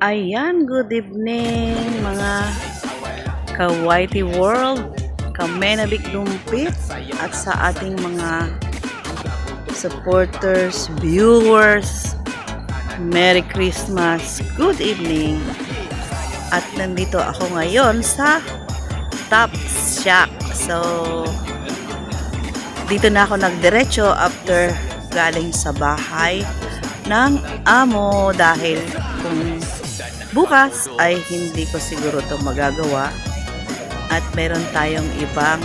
Ayan, good evening mga ka-Whitey World, ka-Menabik Lumpit, at sa ating mga supporters, viewers. Merry Christmas, good evening. At nandito ako ngayon sa Top Shack. So, dito na ako nagdiretso after galing sa bahay ng amo dahil kung bukas ay hindi ko siguro ito magagawa at meron tayong ibang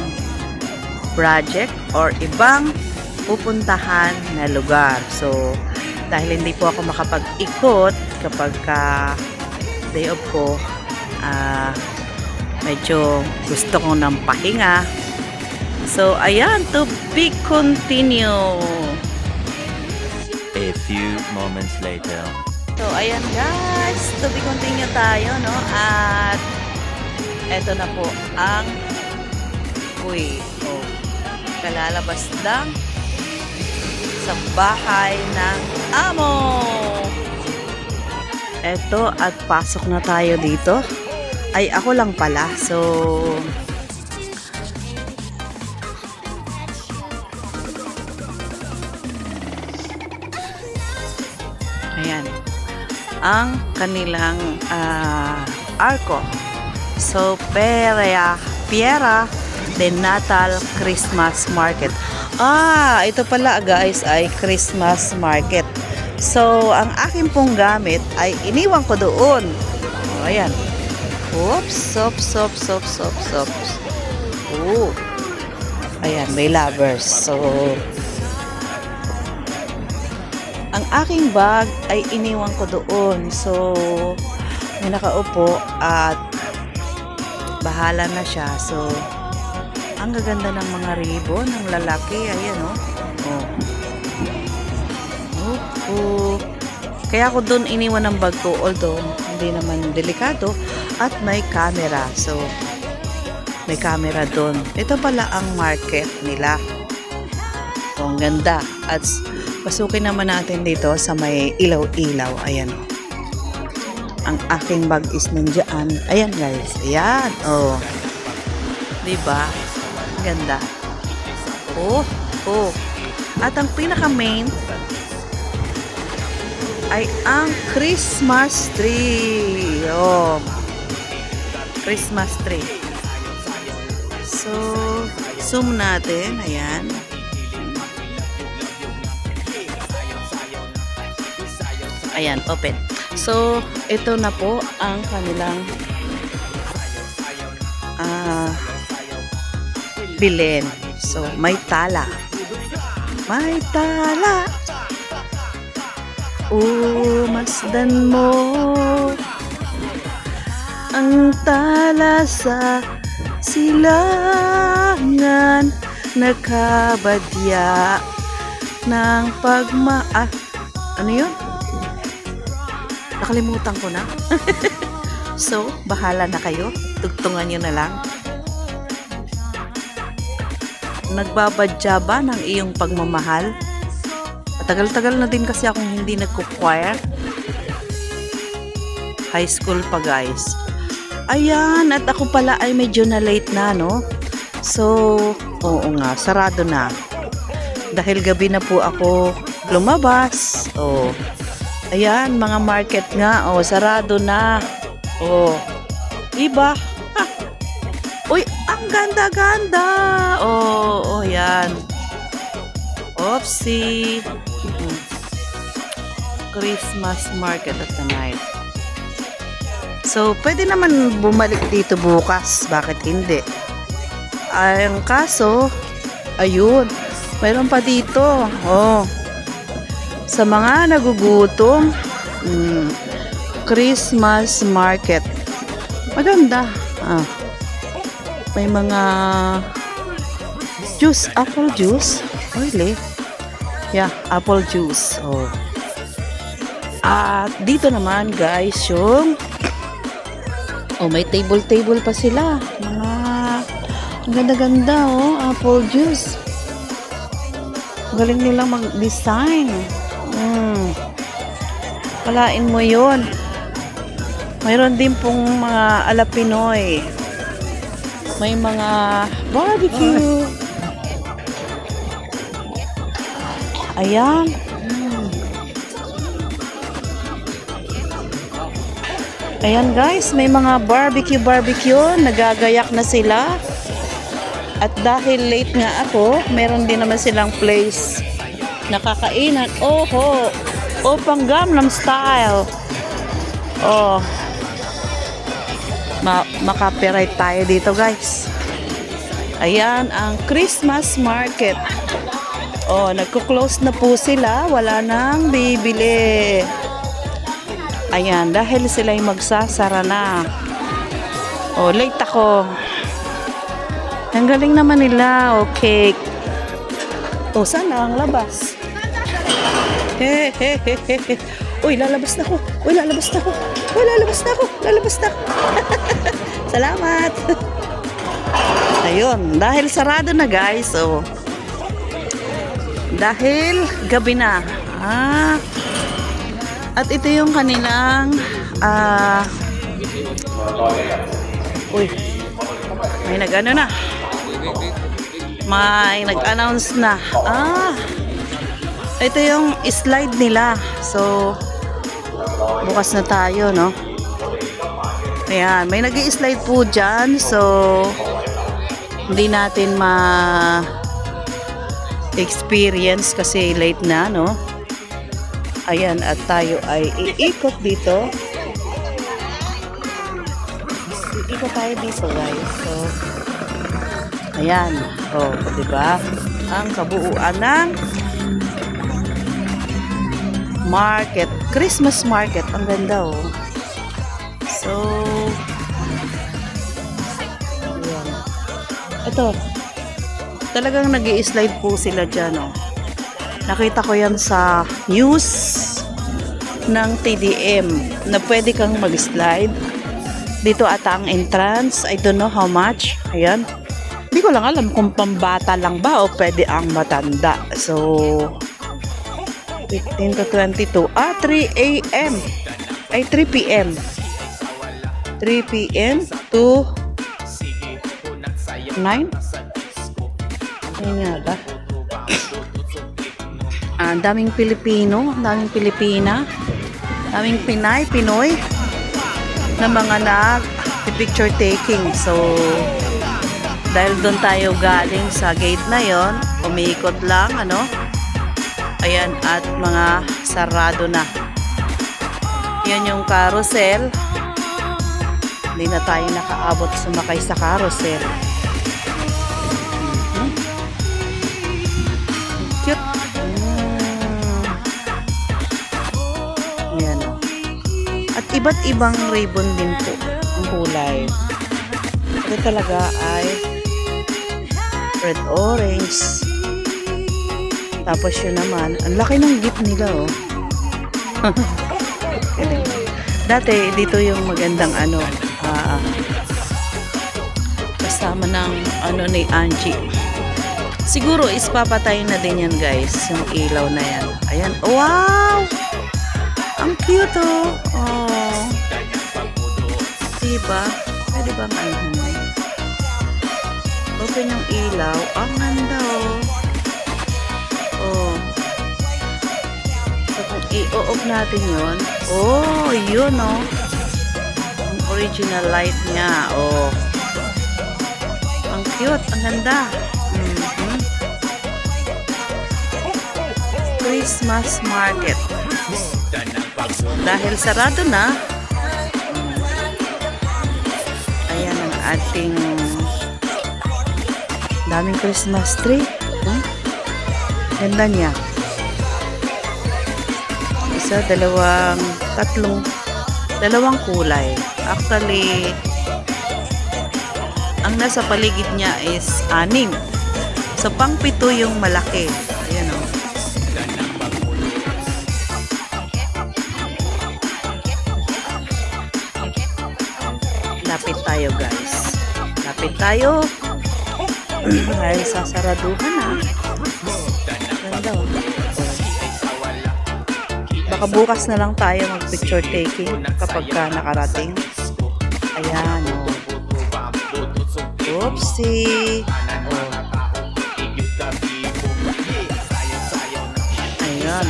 project or ibang pupuntahan na lugar. So, dahil hindi po ako makapag-ikot kapag day off ko, medyo gusto ko ng pahinga. So, ayan, to be continue. A few moments later. So, ayan guys, to be continue tayo, no? At eto na po ang kalalabas lang sa bahay ng amo. Eto, at pasok na tayo dito. Ay, ako lang pala. So, ayan ang kanilang arko. So, Piera de Natal Christmas Market. Ito pala guys ay Christmas Market. So, ang akin pong gamit ay iniwan ko doon. Ayan. Oops, oops. Ayan, may lovers. So, ang aking bag ay iniwan ko doon. So, may nakaupo at bahala na siya. So, ang gaganda ng mga ribbon ng lalaki. Ayan, Kaya ako doon iniwan ng bag ko. Although, hindi naman delikado. At may camera. So, may camera doon. Ito pala ang market nila. So, ang ganda. At pasukin naman natin dito sa may ilaw-ilaw. Ayan. Ang aking bag is nandiyan. Ayan guys. Ayan. Diba? Ganda. At ang pinaka-main ay ang Christmas tree. Christmas tree. So, zoom natin. Ayan. Ayan, open. So, ito na po ang kanilang bilhin. So, may tala. May tala. Masdan mo ang tala sa silangan, nakabadya ng ano yun? Nakalimutan ko na. So, bahala na kayo. Tugtungan nyo na lang. Nagbabadya ba ng iyong pagmamahal? Tagal-tagal na din kasi akong hindi nagko-choir. High school pa guys. Ayan, at ako pala ay medyo na late na, no? So, oo nga, sarado na. Dahil gabi na po ako lumabas. Ayan, mga market nga. Sarado na. Iba. Uy, ang ganda-ganda. Yan. Oopsie. Christmas market at the night. So, pwede naman bumalik dito bukas. Bakit hindi? Ang kaso, ayun. Mayroon pa dito. Sa mga nagugutom, Christmas market. Maganda. May mga juice, apple juice. Really? Yeah, apple juice. At dito naman guys, yung may table pa sila. Ang ganda-ganda, apple juice. Galing nilang mag-design. Kalain mo yon. Mayroon din pong mga ala Pinoy. May mga barbecue. Ayan. Ayan guys, may mga barbecue. Nagagayak na sila. At dahil late nga ako, meron din naman silang place nakakainan. Oho! Oh, pang Gangnam Style. Oh. Makapiright tayo dito guys. Ayan ang Christmas market. Oh, nagko-close na po sila. Wala nang bibili. Ayan, dahil sila'y magsasara na. Oh, late ako. Ang galing naman nila. Okay. Oh, sana ang labas. Uy, lalabas na ako. Salamat. Ayun, dahil sarado na guys. So, dahil gabi na. At ito yung kanilang uy, may nag-ano na. May nag-announce na. Ito yung slide nila. So, bukas na tayo, no? Ayan, may nag-i-slide po dyan. So, hindi natin ma-experience kasi late na, no? Ayan, at tayo ay iikot dito. Iikot tayo dito, guys. So, ayan. Oh, diba? Ang kabuuan ng market. Christmas market. Ang ganda, oh. So, ayan. Ito. Talagang nag-i-slide po sila dyan, oh. Nakita ko yan sa news ng TDM na pwede kang mag-slide. Dito ata ang entrance. I don't know how much. Ayan. Hindi ko lang alam kung pambata lang ba o pwede ang matanda. So, 15 to 22. 3 a.m. Ay, 3 p.m. 3 p.m. to 9? Ayan nga ba? Ang daming Pilipino, daming Pilipina, daming Pinay, Pinoy na mga nag-picture taking. So, dahil doon tayo galing sa gate na yon, umiikot lang, ano? Ayan, at mga sarado na. Yan yung carousel. Hindi na tayo nakaabot sumakay sa carousel. Cute. Ayan, o. At iba't ibang ribbon din po ang kulay. Ito talaga ay red orange. Tapos yun naman, ang laki ng gift nila, oh. Dati, dito yung magandang ano, kasama ng ano ni Angie. Siguro, ispapatay na din yan, guys, yung ilaw na yan. Ayan, wow! Ang cute, oh. Oh. Diba? Pwede ba open yung ilaw. Ang ganda, oh. Oh. So, kung i-off natin yun. Oh, yun, oh. Ang original light niya. Oh. Ang cute. Ang ganda. Christmas market. Dahil sarado na, ayan ang ating daming Christmas tree. Ganda niya. Isa, dalawang kulay. Actually, ang nasa paligid niya is 6. So, pang-7 yung malaki. Ayan, o. Lapit tayo, guys. Lapit tayo. Dahil sasaraduhan na. Ganda, oh. Baka bukas na lang tayo mag-picture taking kapag ka nakarating. Ayan, oh. Oopsie. Oh. Ayan.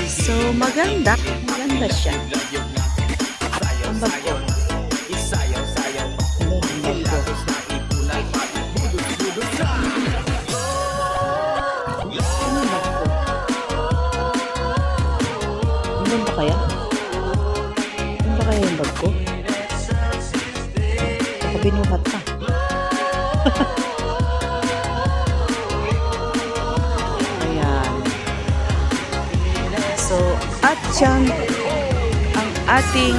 So, maganda. Maganda siya. Ang bag ko. Ang bag ko. Ano ba kaya? Ano ba kaya yung bag ko? Baka binuhat pa. Ayan. So, at yan ang ating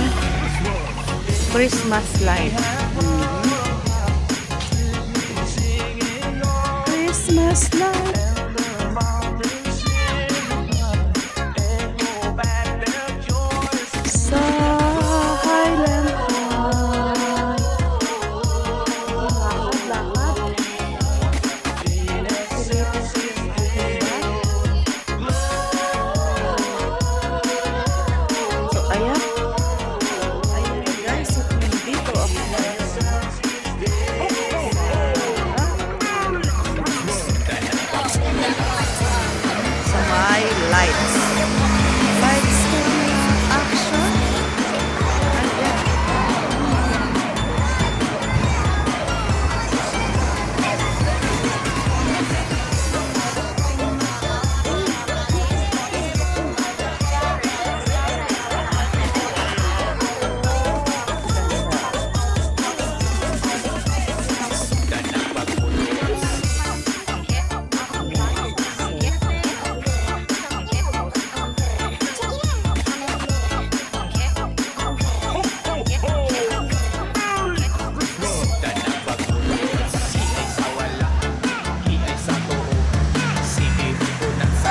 Christmas light. Christmas light. Sa Highland Park. So, ayan. Ayan guys, at nandito ako sa may lights. Lights to action. Ayan.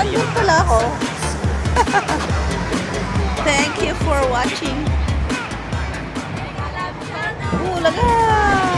Ayun pala ako. Thank you for watching. Bulaga!